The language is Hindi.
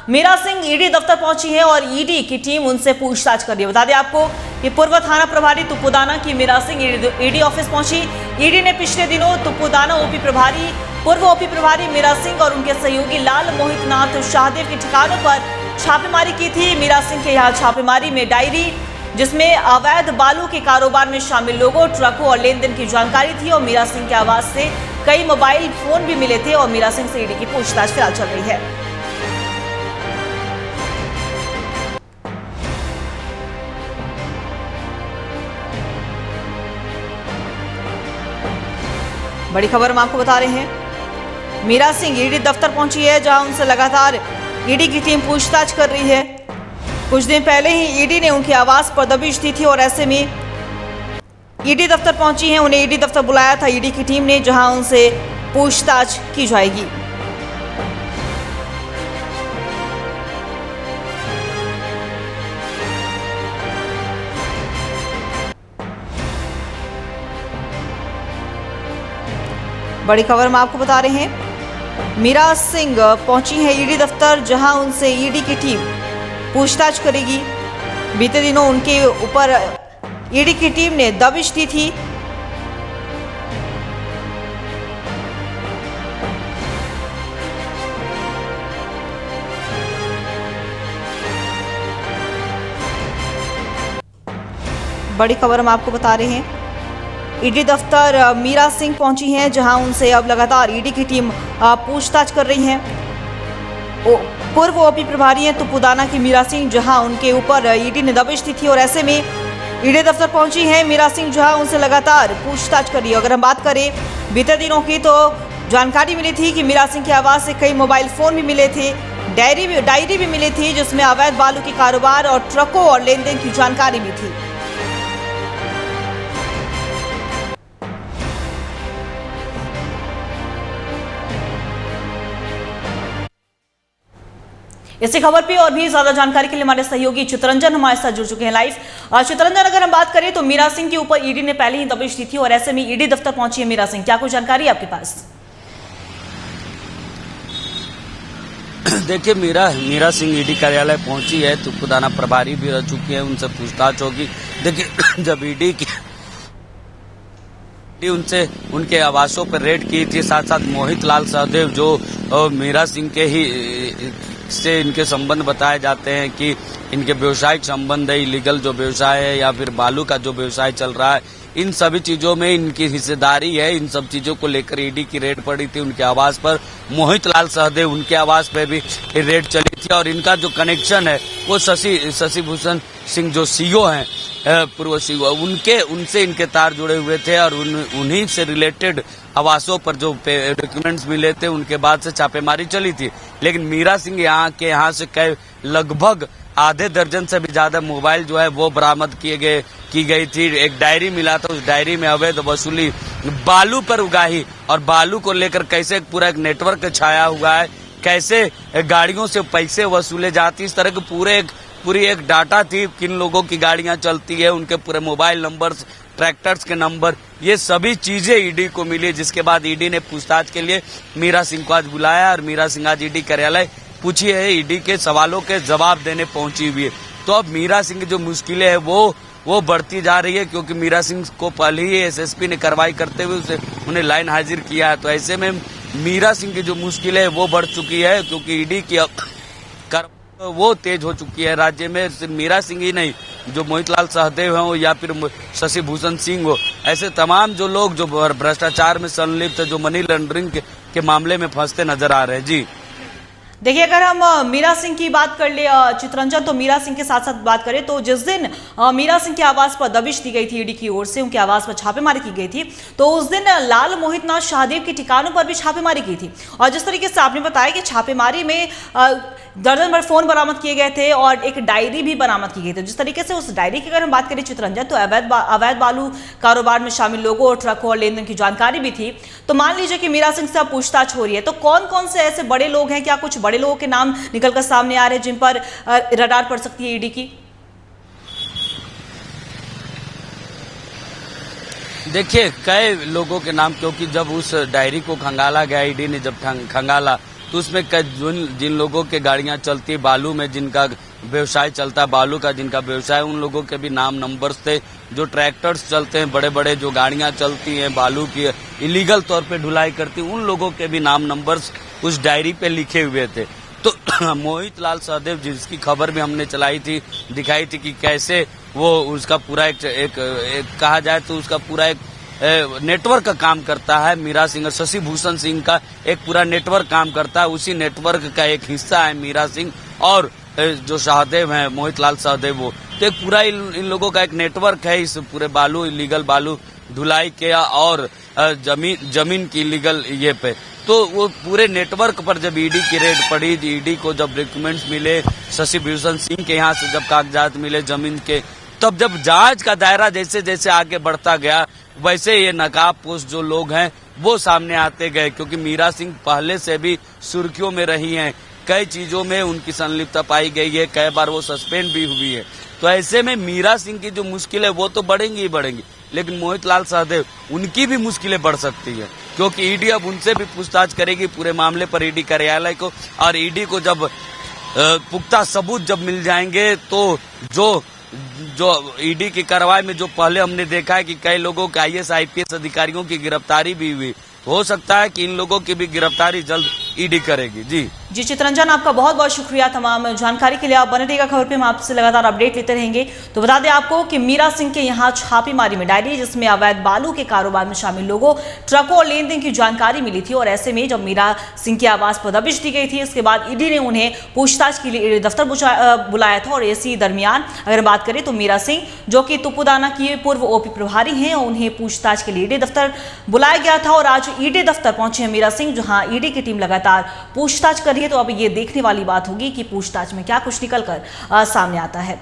मीरा सिंह ईडी दफ्तर पहुंची है और ईडी की टीम उनसे पूछताछ कर रही है। बता दें आपको कि पूर्व थाना प्रभारी तुपुदाना की मीरा सिंह ईडी ऑफिस पहुंची। ईडी ने पिछले दिनों तुपुदाना पूर्व ओपी प्रभारी मीरा सिंह और उनके सहयोगी लाल मोहित नाथ शाहदेव के ठिकानों पर छापेमारी की थी। मीरा सिंह के यहाँ छापेमारी में डायरी जिसमें अवैध बालू के कारोबार में शामिल लोगों, ट्रकों और लेन देन की जानकारी थी और मीरा सिंह के आवास से कई मोबाइल फोन भी मिले थे और मीरा सिंह से ईडी की पूछताछ फिलहाल चल रही है। बड़ी खबर हम आपको बता रहे हैं, मीरा सिंह ईडी दफ्तर पहुंची है जहां उनसे लगातार ईडी की टीम पूछताछ कर रही है। कुछ दिन पहले ही ईडी ने उनके आवास पर दबिश दी थी और ऐसे में ईडी दफ्तर पहुंची है। उन्हें ईडी दफ्तर बुलाया था ईडी की टीम ने, जहां उनसे पूछताछ की जाएगी। बड़ी खबर हम आपको बता रहे हैं, मीरा सिंह पहुंची है ईडी दफ्तर जहां उनसे ईडी की टीम पूछताछ करेगी। बीते दिनों उनके ऊपर ईडी की टीम ने दबिश दी थी। बड़ी खबर हम आपको बता रहे हैं, ईडी दफ्तर मीरा सिंह पहुंची हैं जहां उनसे अब लगातार ईडी की टीम पूछताछ कर रही है। पूर्व ओपी प्रभारी हैं तुपुदाना की मीरा सिंह, जहां उनके ऊपर ईडी ने दबिश दी थी और ऐसे में ईडी दफ्तर पहुंची है मीरा सिंह, जहां उनसे लगातार पूछताछ कर रही है। अगर हम बात करें बीते दिनों की, तो जानकारी मिली थी कि मीरा सिंह के आवास से कई मोबाइल फोन भी मिले थे, डायरी भी मिली थी जिसमें अवैध बालू के कारोबार और ट्रकों और लेन देन की जानकारी भी थी। इसी खबर पे और भी ज्यादा जानकारी के लिए हमारे सहयोगी चितरंजन हमारे साथ जुड़ चुके हैं लाइव। चितरंजन, अगर हम बात करें तो मीरा सिंह के ऊपर ईडी ने पहले ही दबिश दी थी और ऐसे में ईडी दफ्तर पहुंची है मीरा सिंह, क्या कोई जानकारी है आपके पास? देखिए, मीरा सिंह ईडी कार्यालय पहुंची है, तुपुदाना प्रभारी भी रह चुकी है, उनसे पूछताछ होगी। देखिए, जब ईडी उनसे उनके आवासों पर रेड की थी, साथ साथ मोहित लाल सहदेव जो मीरा सिंह के ही से इनके संबंध बताए जाते हैं कि इनके व्यवसायिक संबंध है, इलीगल जो व्यवसाय है या फिर बालू का जो व्यवसाय चल रहा है, इन सभी चीजों में इनकी हिस्सेदारी है। इन सब चीजों को लेकर ईडी की रेड पड़ी थी उनके आवास पर। मोहित लाल सहदेव उनके आवास पर भी रेड चली थी और इनका जो कनेक्शन है वो शशि भूषण सिंह जो सीईओ हैं, पूर्व सीईओ, उनसे इनके तार जुड़े हुए थे और उन्हीं से रिलेटेड आवासों पर जो डॉक्यूमेंट्स मिले थे उनके बाद से छापेमारी चली थी। लेकिन मीरा सिंह यहाँ से कई लगभग आधे दर्जन से भी ज्यादा मोबाइल जो है वो बरामद की गई थी। एक डायरी मिला था, उस डायरी में अवैध वसूली बालू पर उगाही और बालू को लेकर कैसे पूरा एक नेटवर्क छाया हुआ है, कैसे गाड़ियों से पैसे वसूले जाती, इस तरह के पूरी एक डाटा थी, किन लोगों की गाड़ियां चलती है, उनके पूरे मोबाइल नंबर, ट्रैक्टर्स के नंबर, ये सभी चीजें ईडी को मिली। जिसके बाद ईडी ने पूछताछ के लिए मीरा सिंह को आज बुलाया और मीरा सिंह आज ईडी कार्यालय पूछी है, ईडी के सवालों के जवाब देने पहुंची हुई है। तो अब मीरा सिंह की जो मुश्किलें है वो बढ़ती जा रही है, क्योंकि मीरा सिंह को पहले ही एसएसपी ने कार्रवाई करते हुए उन्हें लाइन हाजिर किया है। तो ऐसे में मीरा सिंह की जो मुश्किलें है वो बढ़ चुकी है, क्योंकि ईडी की वो तेज हो चुकी है राज्य में। सिर्फ मीरा सिंह ही नहीं, जो मोहित लाल सहदेव हो या फिर शशि भूषण सिंह हो, ऐसे तमाम जो लोग जो भ्रष्टाचार में संलिप्त, जो मनी लॉन्ड्रिंग के मामले में फंसते नजर आ रहे हैं। जी देखिए, अगर हम मीरा सिंह की बात कर ले चितरंजन, तो मीरा सिंह के साथ साथ बात करें तो जिस दिन मीरा सिंह के आवास पर दबिश दी गई थी ईडी की ओर से, उनके आवास पर छापेमारी की गई थी, तो उस दिन लाल मोहित नाथ शाहदेव के ठिकानों पर भी छापेमारी की थी। और जिस तरीके से आपने बताया कि छापेमारी में दर्जन भर फोन बरामद किए गए थे और एक डायरी भी बरामद की गई थी। जिस तरीके से उस डायरी की अगर हम बात करें चितरंजन, तो अवैध बालू कारोबार में शामिल लोगों और ट्रकों और लेन देन की जानकारी भी थी। तो मान लीजिए कि मीरा सिंह से अब पूछताछ हो रही है, तो कौन कौन से ऐसे बड़े लोग हैं, क्या कुछ बड़े लोगों के नाम निकलकर सामने आ रहे हैं जिन पर रडार पड़ सकती है ईडी की? देखिए, कई लोगों के नाम, क्योंकि जब उस डायरी को खंगाला गया, ईडी ने जब खंगाला, तो उसमें जिन लोगों के गाड़ियां चलती है बालू में, जिनका व्यवसाय चलता है बालू का, जिनका व्यवसाय, उन लोगों के भी नाम नंबर्स थे। जो ट्रैक्टर्स चलते हैं बड़े बड़े, जो गाड़ियां चलती हैं बालू की इलीगल तौर पे ढुलाई करती, उन लोगों के भी नाम नंबर्स उस डायरी पे लिखे हुए थे। तो मोहित लाल सहदेव, जिसकी खबर भी हमने चलाई थी, दिखाई थी कि कैसे वो उसका पूरा एक कहा जाए तो उसका पूरा एक नेटवर्क का काम करता है। मीरा सिंह और शशि भूषण सिंह का एक पूरा नेटवर्क काम करता है। उसी नेटवर्क का एक हिस्सा है मीरा सिंह और जो सहदेव हैं, मोहित लाल सहदेव, वो तो एक पूरा इन लोगों का एक नेटवर्क है इस पूरे बालू, इलीगल बालू ढुलाई के और जमीन की इलीगल ये पे। तो वो पूरे नेटवर्क पर जब ईडी की रेड पड़ी, ईडी को जब डॉक्यूमेंट्स मिले, शशि भूषण सिंह के यहाँ से जब कागजात मिले जमीन के, तब जब जांच का दायरा जैसे जैसे आगे बढ़ता गया, वैसे ये नकाबपोश जो लोग हैं वो सामने आते गए। क्योंकि मीरा सिंह पहले से भी सुर्खियों में रही हैं, कई चीजों में उनकी संलिप्तता पाई गई है, कई बार वो सस्पेंड भी हुई है। तो ऐसे में मीरा सिंह की जो मुश्किल है वो तो बढ़ेंगी ही बढ़ेंगी, लेकिन मोहित लाल सहदेव, उनकी भी मुश्किलें बढ़ सकती है। क्योंकि ईडी अब उनसे भी पूछताछ करेगी पूरे मामले पर, ईडी कार्यालय को, और ईडी को जब पुख्ता सबूत जब मिल जाएंगे तो जो ईडी की कार्रवाई में जो पहले हमने देखा है कि कई लोगों के IAS IPS अधिकारियों की गिरफ्तारी भी हुई, हो सकता है कि इन लोगों की भी गिरफ्तारी जल्द ईडी करेगी। जी चित्रंजन, आपका बहुत बहुत शुक्रिया तमाम जानकारी के लिए। आप बने रहिएगा खबर पे, हम आपसे लगातार अपडेट लेते रहेंगे। तो बता दें आपको कि मीरा सिंह के यहाँ छापेमारी में डायरी जिसमें अवैध बालू के कारोबार में शामिल लोगों, ट्रकों और लेन देन की जानकारी मिली थी। और ऐसे में जब मीरा सिंह के आवास पर दबिश दी गई थी, इसके बाद ईडी ने उन्हें पूछताछ के लिए ईडी दफ्तर बुलाया था। और इसी दरमियान अगर बात करें तो मीरा सिंह, जो कि तुपुदाना की पूर्व OP प्रभारी हैं, उन्हें पूछताछ के लिए ईडी दफ्तर बुलाया गया था। और आज ईडी दफ्तर पहुंचे हैं मीरा सिंह, जहां ईडी की टीम लगातार पूछताछ कर रही है। तो अब ये देखने वाली बात होगी कि पूछताछ में क्या कुछ निकलकर सामने आता है।